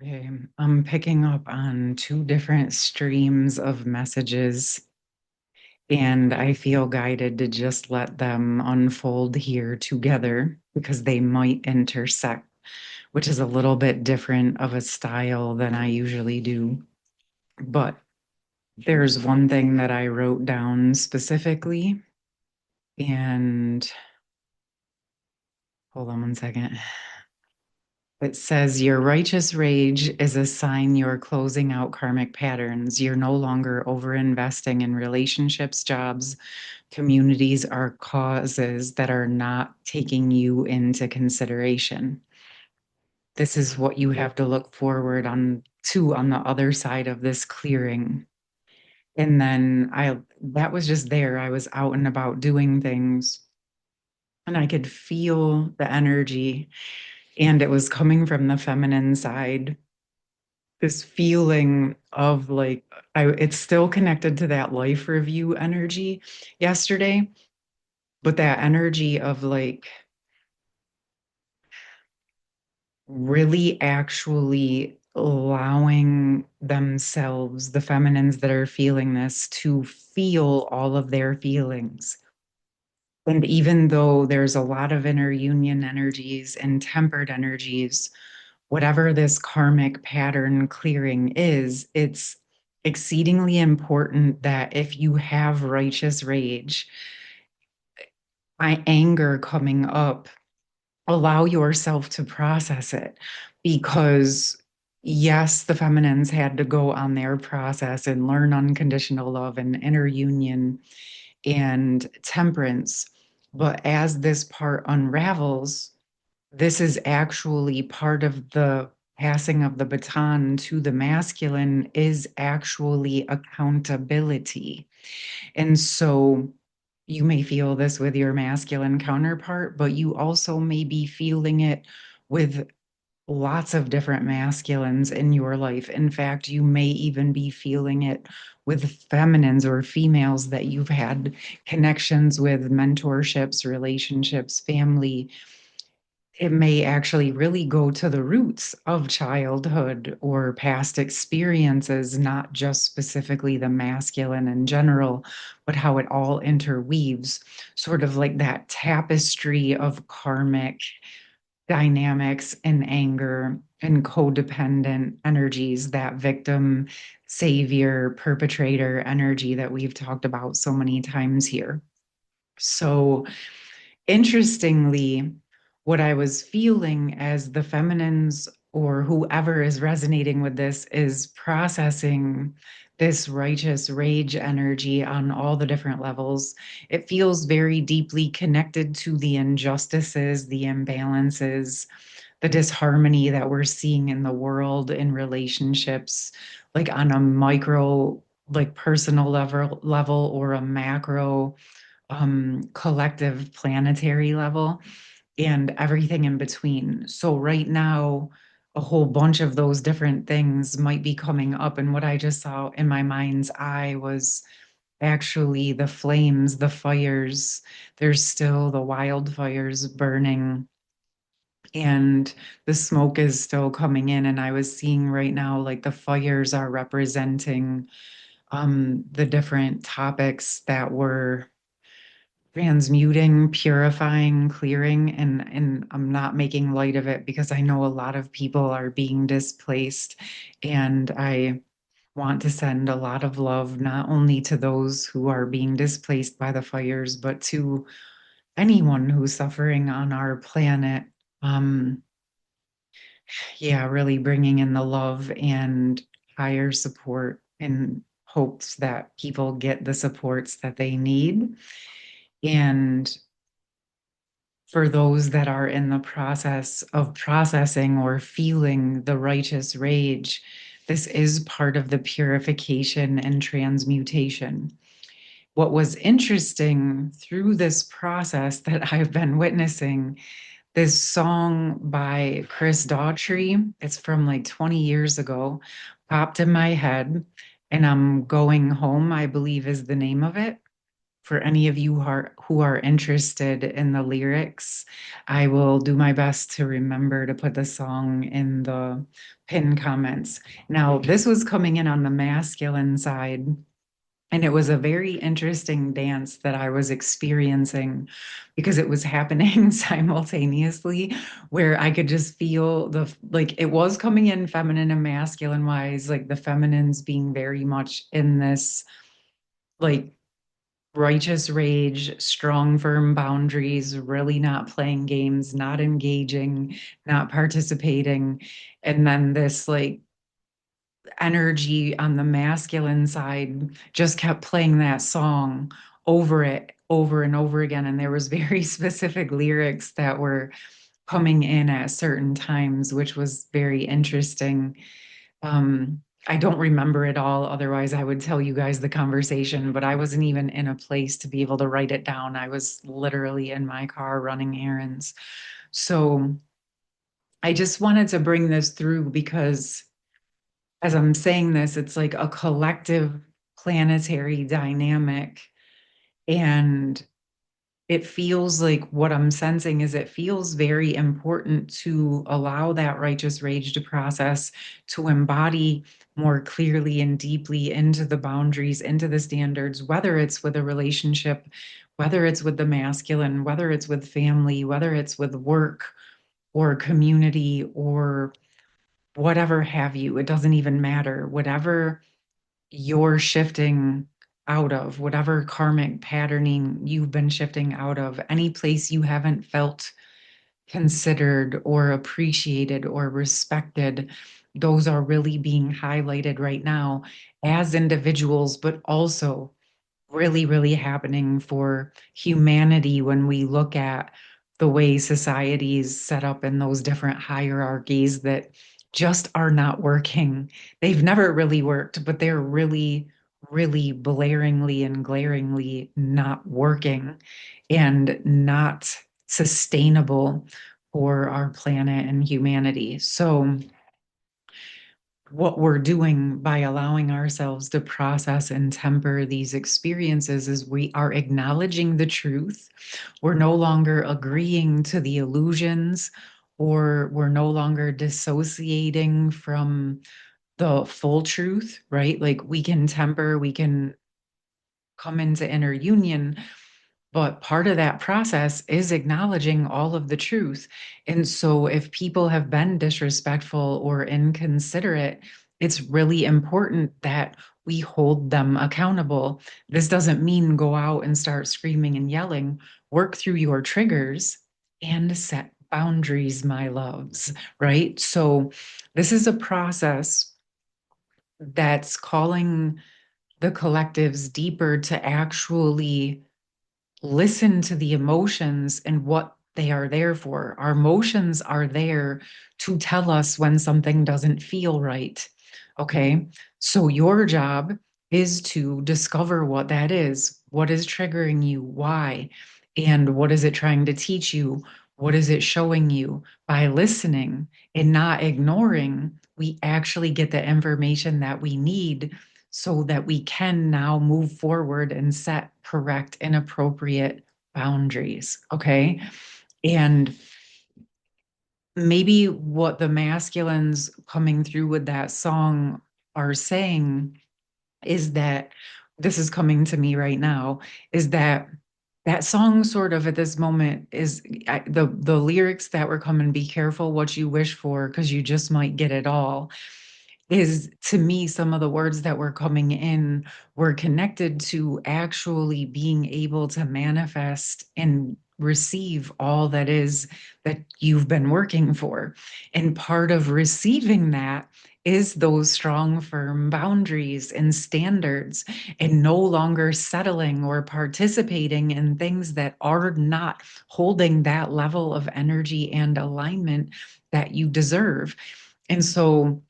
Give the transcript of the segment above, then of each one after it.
Okay, I'm picking up on two different streams of messages, and I feel guided to just let them unfold here together because they might intersect, which is a little bit different of a style than I usually do. But there's one thing that I wrote down specifically, and hold on one second. It says your righteous rage is a sign you're closing out karmic patterns. You're no longer over investing in relationships, jobs, communities, or causes that are not taking you into consideration. This is what you have to look forward on the other side of this clearing. And then that was just there. I was out and about doing things and I could feel the energy, and it was coming from the feminine side, this feeling of like it's still connected to that life review energy yesterday, but that energy of like really actually allowing themselves, the feminines that are feeling this, to feel all of their feelings. And even though there's a lot of inner union energies and tempered energies, whatever this karmic pattern clearing is, it's exceedingly important that if you have righteous rage, anger coming up, allow yourself to process it. Because yes, the feminines had to go on their process and learn unconditional love and inner union and temperance. But as this part unravels, this is actually part of the passing of the baton to the masculine, is actually accountability. And so you may feel this with your masculine counterpart, but you also may be feeling it with lots of different masculines in your life. In fact, you may even be feeling it with feminines or females that you've had connections with, mentorships, relationships, family. It may actually really go to the roots of childhood or past experiences, not just specifically the masculine in general, but how it all interweaves, sort of like that tapestry of karmic dynamics and anger and codependent energies, that victim, savior, perpetrator energy that we've talked about so many times here. So, interestingly, what I was feeling as the feminines or whoever is resonating with this is processing this righteous rage energy on all the different levels. It feels very deeply connected to the injustices, the imbalances, the disharmony that we're seeing in the world in relationships, like on a micro, like personal level or a macro collective planetary level and everything in between. So right now, a whole bunch of those different things might be coming up. And what I just saw in my mind's eye was actually the flames, the fires. There's still the wildfires burning, and the smoke is still coming in. And I was seeing right now, like the fires are representing the different topics that were transmuting, purifying, clearing, and I'm not making light of it because I know a lot of people are being displaced, and I want to send a lot of love not only to those who are being displaced by the fires, but to anyone who's suffering on our planet. Um, yeah, really bringing in the love and higher support in hopes that people get the supports that they need. And for those that are in the process of processing or feeling the righteous rage, this is part of the purification and transmutation. What was interesting through this process that I've been witnessing, this song by Chris Daughtry, it's from like 20 years ago, popped in my head, and I'm Going Home, I believe is the name of it, for any of you who are interested in the lyrics, I will do my best to remember to put the song in the pinned comments. Now, this was coming in on the masculine side. And it was a very interesting dance that I was experiencing because it was happening simultaneously, where I could just feel like it was coming in feminine and masculine wise, like the feminines being very much in this like righteous rage, strong, firm boundaries, really not playing games, not engaging, not participating. And then this like energy on the masculine side just kept playing that song over it over and over again, and there was very specific lyrics that were coming in at certain times, which was very interesting. I don't remember it all, otherwise I would tell you guys the conversation, but I wasn't even in a place to be able to write it down. I was literally in my car running errands. So I just wanted to bring this through because as I'm saying this, it's like a collective planetary dynamic. And it feels like what I'm sensing is it feels very important to allow that righteous rage to process, to embody more clearly and deeply into the boundaries, into the standards, whether it's with a relationship, whether it's with the masculine, whether it's with family, whether it's with work or community or whatever have you. It doesn't even matter. Whatever you're shifting out of, whatever karmic patterning you've been shifting out of, any place you haven't felt considered or appreciated or respected, those are really being highlighted right now as individuals, but also really, really happening for humanity when we look at the way societies set up in those different hierarchies that just are not working. They've never really worked, but they're really, really blaringly and glaringly not working and not sustainable for our planet and humanity. So, what we're doing by allowing ourselves to process and temper these experiences is we are acknowledging the truth. We're no longer agreeing to the illusions, or we're no longer dissociating from the full truth, right? Like we can temper, we can come into inner union, but part of that process is acknowledging all of the truth. And so if people have been disrespectful or inconsiderate, it's really important that we hold them accountable. This doesn't mean go out and start screaming and yelling. Work through your triggers and set boundaries, my loves, right? So this is a process that's calling the collectives deeper to actually listen to the emotions and what they are there for. Our emotions are there to tell us when something doesn't feel right. Okay. So your job is to discover what that is. What is triggering you? Why? And what is it trying to teach you? What is it showing you? By listening and not ignoring, we actually get the information that we need so that we can now move forward and set correct and appropriate boundaries. Okay. And maybe what the masculines coming through with that song are saying is that this is coming to me right now is that that song sort of at this moment is the lyrics that were coming, be careful what you wish for because you just might get it all, is to me some of the words that were coming in were connected to actually being able to manifest and receive all that is that you've been working for. And part of receiving that is those strong, firm boundaries and standards, and no longer settling or participating in things that are not holding that level of energy and alignment that you deserve. And so,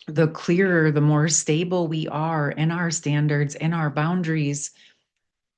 the clearer, the more stable we are in our standards, in our boundaries,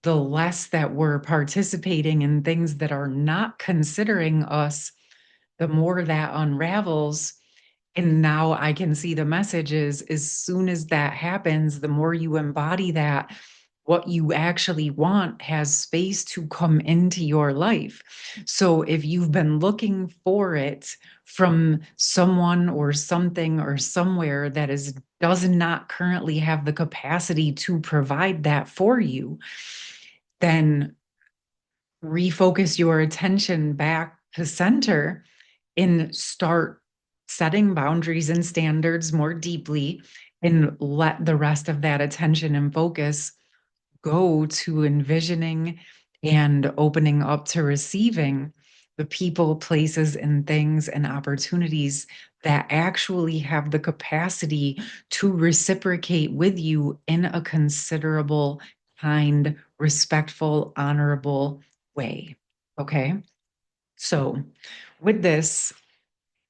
the less that we're participating in things that are not considering us, the more that unravels. And now I can see the messages as soon as that happens, the more you embody that, what you actually want has space to come into your life. So if you've been looking for it from someone or something or somewhere that is does not currently have the capacity to provide that for you, then refocus your attention back to center and start setting boundaries and standards more deeply, and let the rest of that attention and focus go to envisioning and opening up to receiving the people, places, and things and opportunities that actually have the capacity to reciprocate with you in a considerable, kind, respectful, honorable way. Okay. So, with this,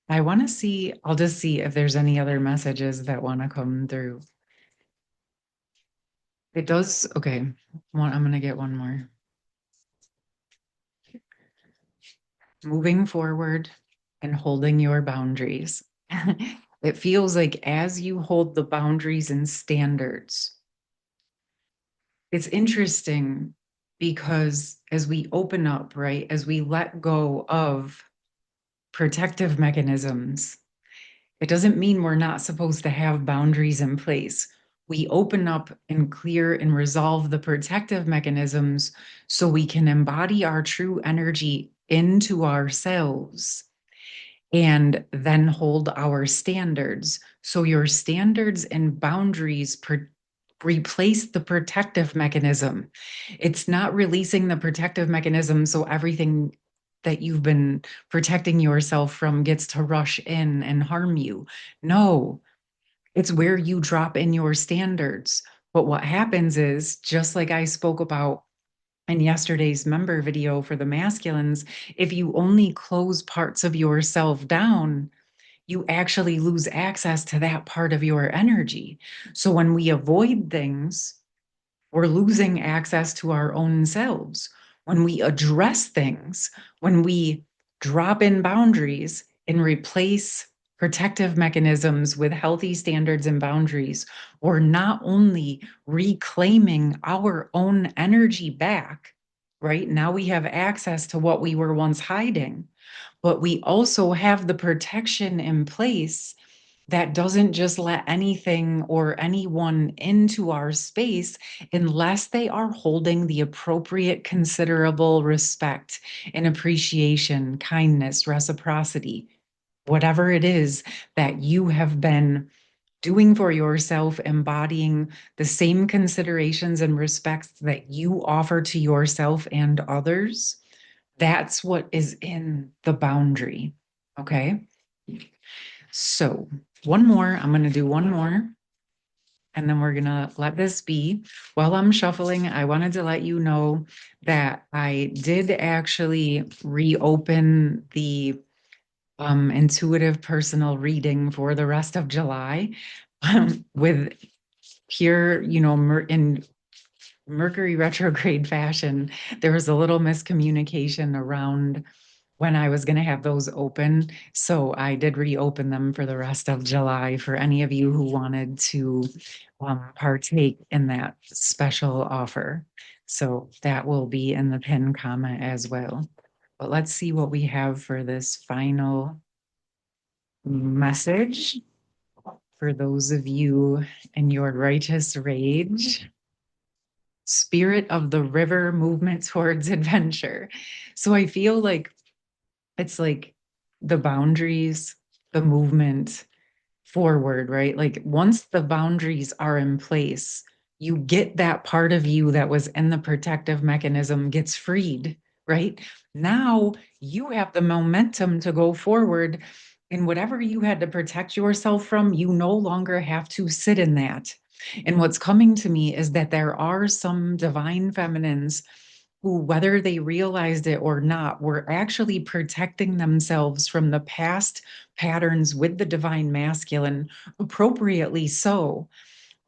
I want to see, I'll just see if there's any other messages that want to come through. It does. Okay. I'm going to get one more. Moving forward and holding your boundaries. It feels like as you hold the boundaries and standards, it's interesting because as we open up, right, as we let go of protective mechanisms, it doesn't mean we're not supposed to have boundaries in place. We open up and clear and resolve the protective mechanisms so we can embody our true energy into ourselves and then hold our standards. So your standards and boundaries replace the protective mechanism. It's not releasing the protective mechanism so everything that you've been protecting yourself from gets to rush in and harm you. No, it's where you drop in your standards. But what happens is, just like I spoke about in yesterday's member video for the masculines, if you only close parts of yourself down, you actually lose access to that part of your energy. So when we avoid things, we're losing access to our own selves. When we address things, when we drop in boundaries and replace protective mechanisms with healthy standards and boundaries, we're not only reclaiming our own energy back, right? Now we have access to what we were once hiding, but we also have the protection in place that doesn't just let anything or anyone into our space unless they are holding the appropriate, considerable respect and appreciation, kindness, reciprocity, whatever it is that you have been doing for yourself, embodying the same considerations and respects that you offer to yourself and others. That's what is in the boundary. Okay. So, one more. I'm going to do one more, and then we're going to let this be. While I'm shuffling, I wanted to let you know that I did actually reopen the intuitive personal reading for the rest of July with pure, in Mercury retrograde fashion. There was a little miscommunication around when I was going to have those open. So I did reopen them for the rest of July for any of you who wanted to partake in that special offer. So that will be in the pinned comment as well. But let's see what we have for this final message for those of you in your righteous rage. Spirit of the river, movement towards adventure. So I feel like it's like the boundaries, the movement forward, right? Like once the boundaries are in place, you get that part of you that was in the protective mechanism gets freed, right? Now you have the momentum to go forward, and whatever you had to protect yourself from, you no longer have to sit in that. And what's coming to me is that there are some divine feminines who, whether they realized it or not, were actually protecting themselves from the past patterns with the divine masculine, appropriately so,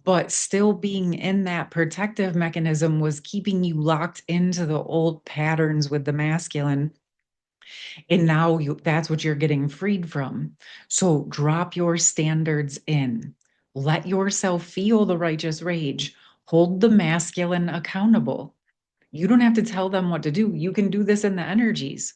but still being in that protective mechanism was keeping you locked into the old patterns with the masculine. And now that's what you're getting freed from. So drop your standards in. Let yourself feel the righteous rage. Hold the masculine accountable. You don't have to tell them what to do. You can do this in the energies.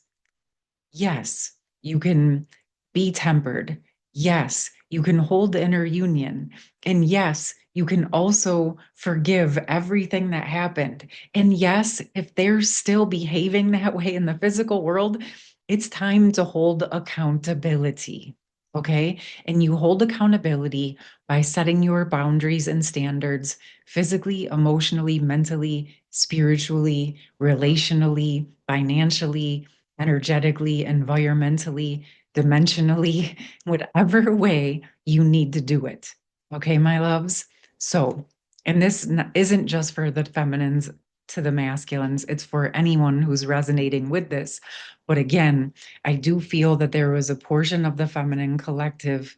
Yes, you can be tempered. Yes, you can hold the inner union. And yes, you can also forgive everything that happened. And yes, if they're still behaving that way in the physical world, it's time to hold accountability. Okay. And you hold accountability by setting your boundaries and standards physically, emotionally, mentally, spiritually, relationally, financially, energetically, environmentally, dimensionally, whatever way you need to do it. Okay, my loves? So, and this isn't just for the feminines to the masculines, it's for anyone who's resonating with this. But again, I do feel that there was a portion of the feminine collective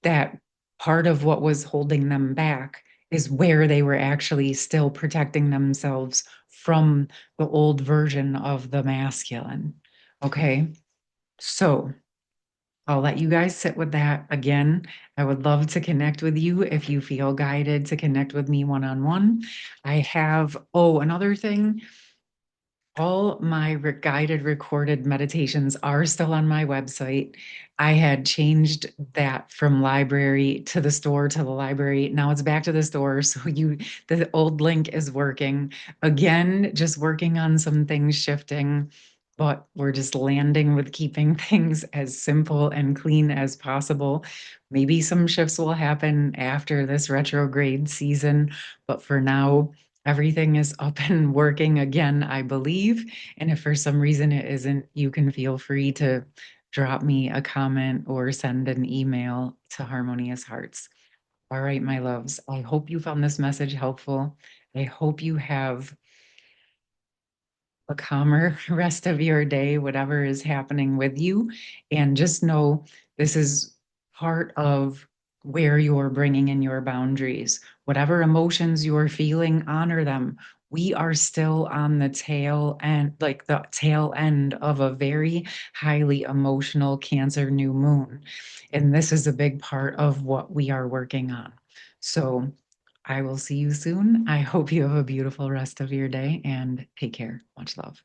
that part of what was holding them back is where they were actually still protecting themselves from the old version of the masculine. Okay. So I'll let you guys sit with that. Again, I would love to connect with you if you feel guided to connect with me one on one. I have, oh, another thing. All my guided recorded meditations are still on my website. I had changed that from library to the store to the library. Now it's back to the store. So the old link is working. Again, just working on some things shifting, but we're just landing with keeping things as simple and clean as possible. Maybe some shifts will happen after this retrograde season, but for now, everything is up and working again, I believe. And if for some reason it isn't, you can feel free to drop me a comment or send an email to Harmonious Hearts. All right, my loves, I hope you found this message helpful. I hope you have a calmer rest of your day, whatever is happening with you. And just know this is part of where you're bringing in your boundaries. Whatever emotions you're feeling, honor them. We are still on the tail end, like the tail end of a very highly emotional Cancer new moon. And this is a big part of what we are working on. So I will see you soon. I hope you have a beautiful rest of your day and take care. Much love.